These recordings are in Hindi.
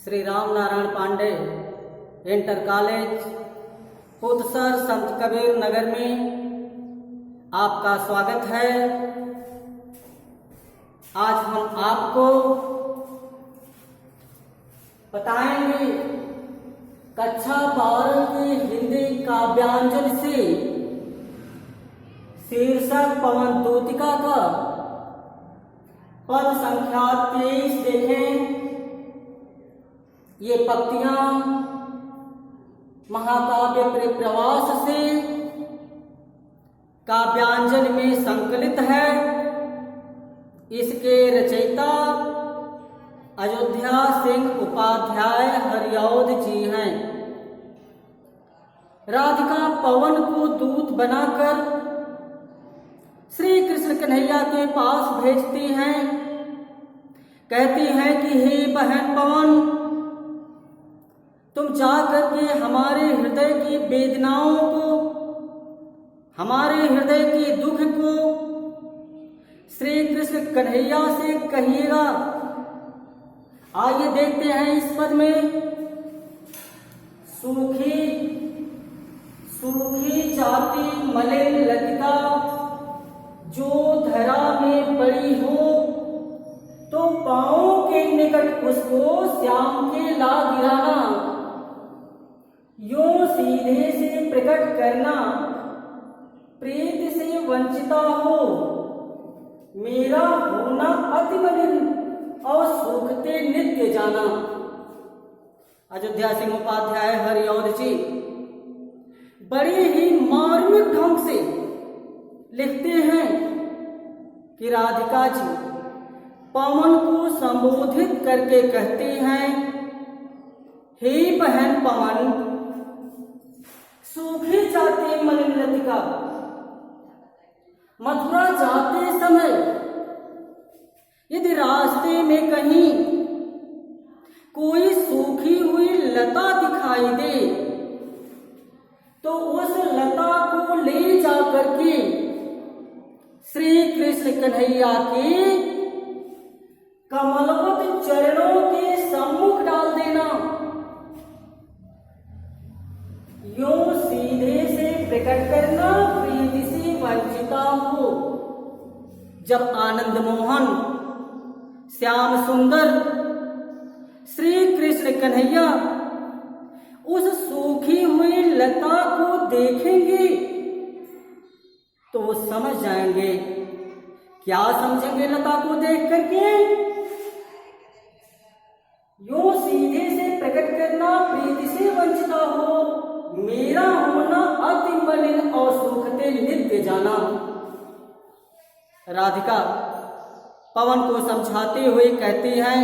श्री राम नारायण पांडे इंटर कॉलेज पुतसर संत कबीर नगर में आपका स्वागत है। आज हम आपको बताएंगे कक्षा 12 की हिंदी काव्यांजलि से शीर्षक पवन दूतिका का पद संख्या 23 देखें। ये पंक्तियां महाकाव्य परिप्रवास से काव्यांजलि में संकलित है। इसके रचयिता अयोध्या सिंह उपाध्याय हरिऔध जी हैं। राधिका पवन को दूत बनाकर श्री कृष्ण कन्हैया के पास भेजती हैं। कहती हैं कि हे बहन पवन, तुम जाकर के हमारे हृदय की वेदनाओं को, हमारे हृदय के दुख को श्री कृष्ण कन्हैया से कहिएगा। आइए देखते हैं इस पद में। सूखी सूखी जाती मलिन लतिका जो धरा में पड़ी हो, तो पांवों के निकट उसको श्याम के ला गिराना। यूं सीधे से प्रकट करना प्रीत से वंचिता हो, मेरा होना अति मलिन और सूखते नित्य जाना। अयोध्या सिंह उपाध्याय हरिऔध जी बड़े ही मार्मिक ढंग से लिखते हैं कि राधिका जी पवन को संबोधित करके कहती हैं, हे बहन पवन, सूखी जाती मलिन लतिका। मथुरा जाते समय यदि रास्ते में कहीं कोई सूखी हुई लता दिखाई दे, तो उस लता को ले जाकर के श्री कृष्ण कन्हैया के कमलवत चरणों के सम्मुख डाल देना। यूं सीधे से प्रकट करना प्रीति से वंचिता हो। जब आनंद मोहन श्याम सुंदर श्री कृष्ण कन्हैया उस सूखी हुई लता को देखेंगे तो वो समझ जाएंगे। क्या समझेंगे लता को देख करके? यूं सीधे से प्रकट करना प्रीति से वंचिता हो, मेरा होना अति मलिन और सूखते नित्य जाना। राधिका पवन को समझाते हुए कहती हैं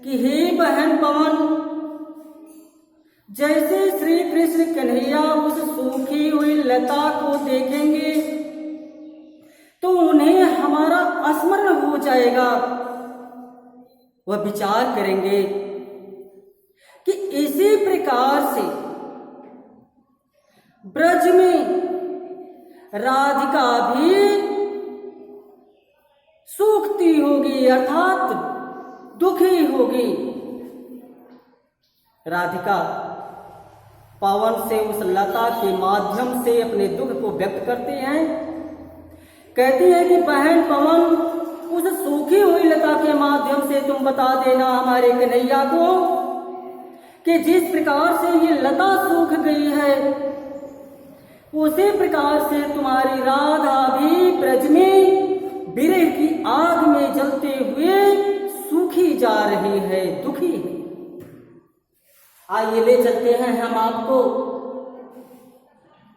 कि हे बहन पवन, जैसे श्री कृष्ण कन्हैया उस सूखी हुई लता को देखेंगे तो उन्हें हमारा स्मरण हो जाएगा। वह विचार करेंगे कि इसी प्रकार से ब्रज में राधिका भी सूखती होगी, अर्थात दुखी होगी। राधिका पवन से उस लता के माध्यम से अपने दुख को व्यक्त करते हैं। कहती है कि बहन पवन, उस सूखी हुई लता के माध्यम से तुम बता देना हमारे कन्हैया को कि जिस प्रकार से ये लता सूख गई है, उसी प्रकार से तुम्हारी राधा भी ब्रज में विरह की आग में जलते हुए सूखी जा रही है, दुखी है। आइए ले चलते हैं हम आपको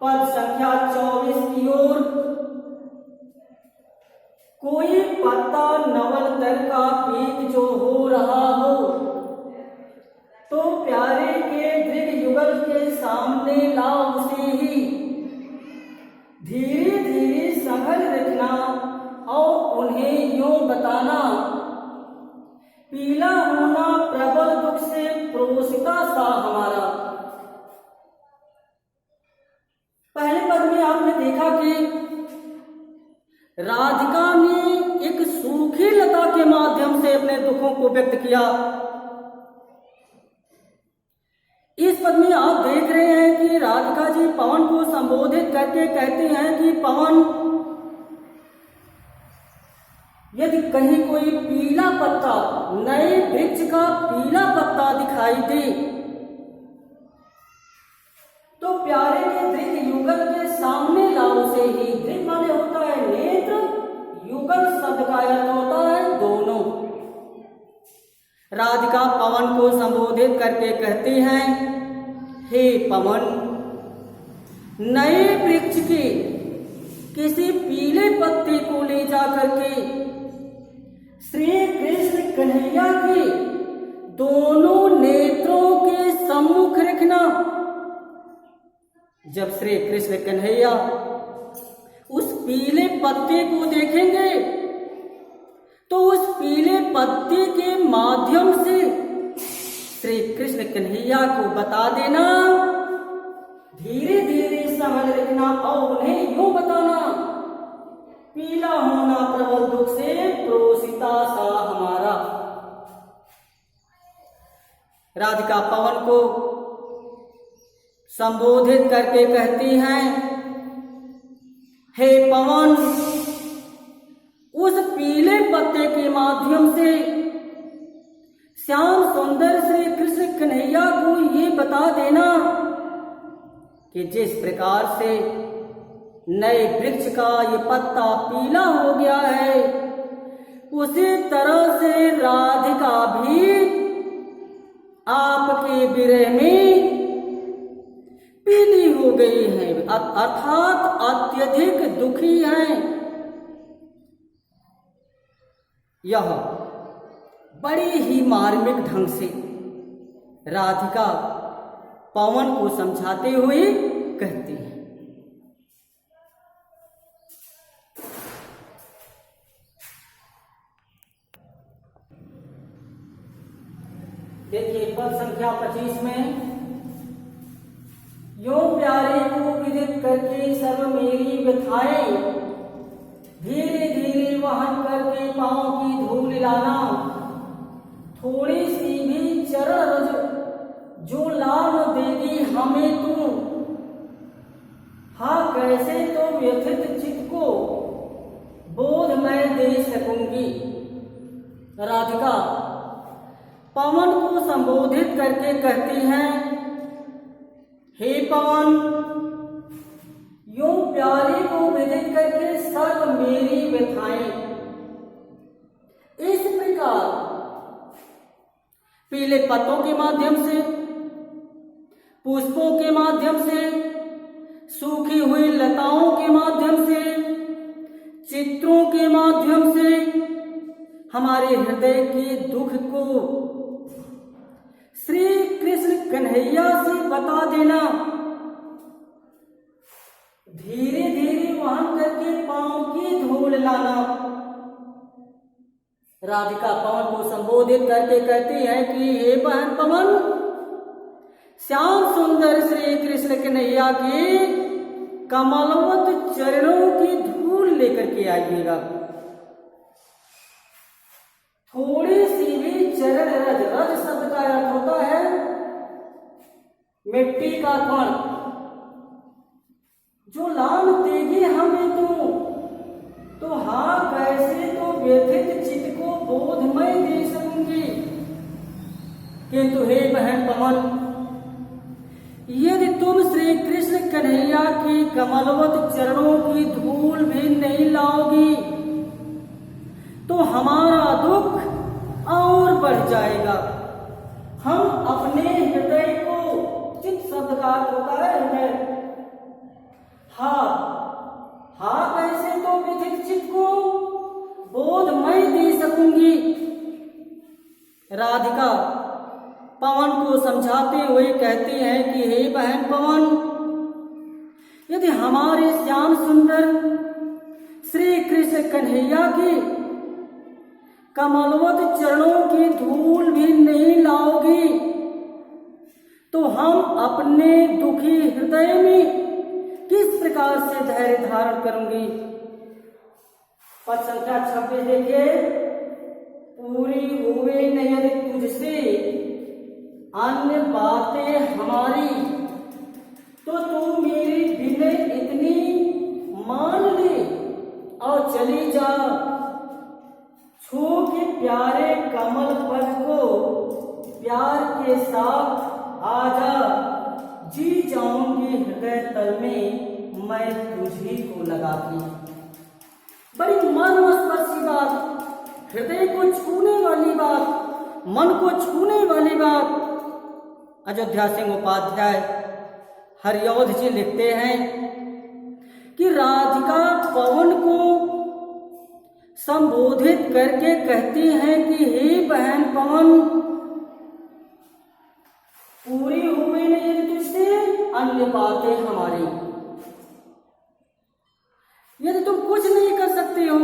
पद संख्या 24 की ओर। कोई पत्ता नवल तर का पीत जो हो रहा हो, तो प्यारे के दृढ़ युगल के सामने ला उसे ही धीरे धीरे संभल रखना और उन्हें यूं बताना, पीला होना प्रबल दुख से प्रोसिता सा हमारा। पहले पद में आपने देखा कि राधिका ने एक सूखी लता के माध्यम से अपने दुखों को व्यक्त किया। पद में आप देख रहे हैं कि राधिका जी पवन को संबोधित करके कहते हैं कि पवन, यदि कहीं कोई पीला पत्ता, नए वृक्ष का पीला पत्ता दिखाई दे तो प्यारे के दृक युगल के सामने लाओ से ही। दृक माने होता है नेत्र, युगल शब्द का अर्थ होता है दोनों। राधिका पवन को संबोधित करके कहते हैं, हे पवन, नए वृक्ष के किसी पीले पत्ते को ले जा करके श्री कृष्ण कन्हैया के दोनों नेत्रों के सम्मुख रखना। जब श्री कृष्ण कन्हैया उस पीले पत्ते को देखेंगे तो उस पीले पत्ते के माध्यम से श्री कृष्ण कन्हैया को बता देना, धीरे धीरे समझ रखना और उन्हें यूं बताना, पीला होना प्रबल दुख से प्रोसिता सा हमारा। राधिका पवन को संबोधित करके कहती हैं, हे पवन, उस पीले पत्ते के माध्यम से श्याम सुंदर श्री कृष्ण कन्हैया को ये बता देना कि जिस प्रकार से नए वृक्ष का ये पत्ता पीला हो गया है, उसी तरह से राधिका भी आपके विरह में पीली हो गई है, अर्थात अत्यधिक दुखी हैं। यह बड़ी ही मार्मिक ढंग से राधिका पवन को समझाते हुए कहती है। देखिए पद संख्या 25 में, यो प्यारे को विदित करके सब मेरी व्यथाएं, धीरे धीरे वहन करके पांव की धूल लाना, थोड़ी सी भी चरण रज जो लाभ देगी हमें तू, हाँ कैसे तो व्यथित चित्त को बोध मैं दे सकूंगी। राधिका पवन को संबोधित करके कहती हैं, हे पवन, यूं प्यारे को विदित करके सब मेरी व्यथाएं, इस प्रकार पीले पत्तों के माध्यम से, पुष्पों के माध्यम से, सूखी हुई लताओं के माध्यम से, चित्रों के माध्यम से हमारे हृदय के दुख को श्री कृष्ण कन्हैया से बता देना, धीरे धीरे वहन करके पांव की धूल लाना। राधिका पवन को संबोधित करके कहती है कि हे बहन पवन, श्याम सुंदर श्री कृष्ण कन्हैया के कमलवत चरणों की धूल लेकर के आइएगा। थोड़ी सी भी चरण रज, रज शब्द का अर्थ होता है मिट्टी का कण, जो लाभ देगी हमें तो हाँ कैसे तो व्यथित चित्त को बोधमय दे सकूंगी। किंतु हे बहन पवन, यदि तुम श्री कृष्ण कन्हैया की कमलवत चरणों की धूल भी नहीं लाओगी तो हमारा दुख और बढ़ जाएगा। हम अपने हृदय को, चित्त शब्द का अर्थ होता है हृदय, हाँ कैसे तो व्यथित चित्त को बोधमय दे सकूंगी। राधिका पवन को समझाते हुए कहती हैं कि हे बहन पवन, यदि हमारे श्याम सुंदर श्री कृष्ण कन्हैया की कमलवत चरणों की धूल भी नहीं लाओगी तो हम अपने दुखी हृदय में किस प्रकार से धैर्य धारण करूंगी। पद संख्या 26 देखिए, पूरी हुए नहीं तुझसे अन्य बातें हमारी, तो तू मेरी विनय इतनी मान ले और चली जा। छू के प्यारे कमल पद को प्यार के साथ आजा। जी जाऊंगी हृदय तल में मैं तुझी को लगा के। बड़ी मर्मस्पर्शी बात, हृदय को छूने वाली बात, मन को छूने वाली बात। अयोध्या सिंह उपाध्याय हरिऔध जी लिखते हैं कि राधिका पवन को संबोधित करके कहती हैं कि हे बहन पवन, पूरी हुई नहीं तुझसे अन्य बातें हमारी। यदि तुम कुछ नहीं कर सकते हो,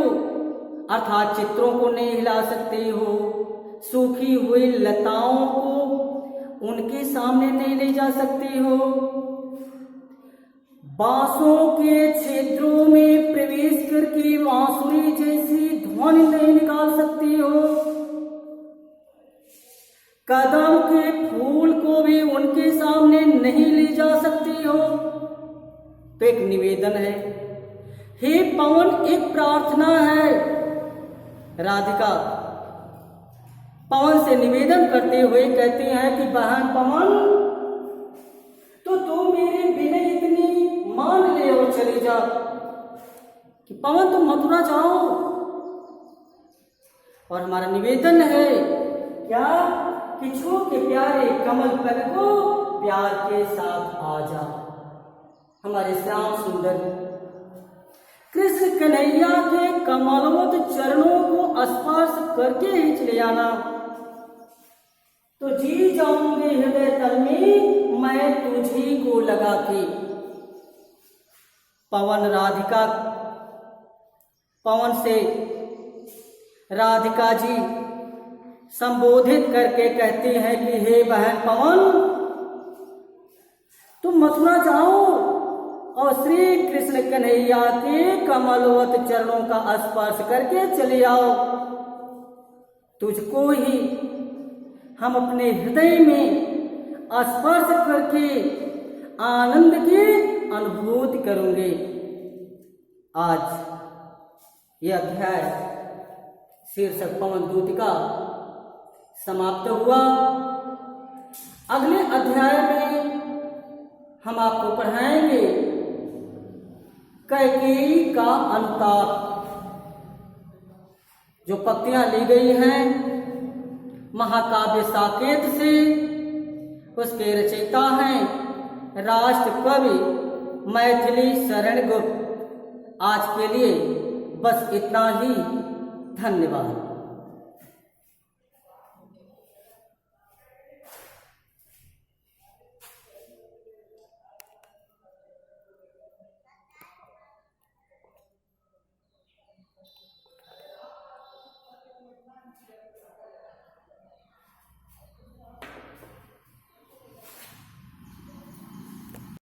अर्थात चित्रों को नहीं हिला सकते हो, सूखी हुई लताओं को उनके सामने नहीं ले जा सकते हो, बांसों के क्षेत्रों में प्रवेश करके बांसुरी जैसी ध्वनि नहीं निकाल सकती हो, कदम के फूल को भी उनके सामने नहीं ले जा सकती हो, तो एक निवेदन है, हे पवन, एक प्रार्थना है। राधिका पवन से निवेदन करते हुए कहती हैं कि बहन पवन, तो तू मेरी विनय इतनी मान ले और चली जा कि पवन तुम मथुरा जाओ। और हमारा निवेदन है क्या कि छू के प्यारे कमल पद को प्यार के साथ आ जा। हमारे श्याम सुंदर कृष्ण कन्हैया के कमलवत चरणों को स्पर्श करके ही चले आना, तो जी जाऊंगे हृदय तल में मैं तुझी को लगा के। पवन से राधिका जी संबोधित करके कहती हैं कि हे बहन पवन, तुम मथुरा जाओ और श्री कृष्ण कन्हैया के कमलवत चरणों का स्पर्श करके चले आओ। तुझको ही हम अपने हृदय में स्पर्श करके आनंद की अनुभूति करेंगे। आज यह अध्याय शीर्षक पवन दूत का समाप्त हुआ। अगले अध्याय में हम आपको पढ़ाएंगे कैकेयी का अनुताप। जो पंक्तियां ली गई हैं महाकाव्य साकेत से, उसके रचयिता हैं राष्ट्र कवि मैथिली शरण गुप्त। आज के लिए बस इतना ही। धन्यवाद।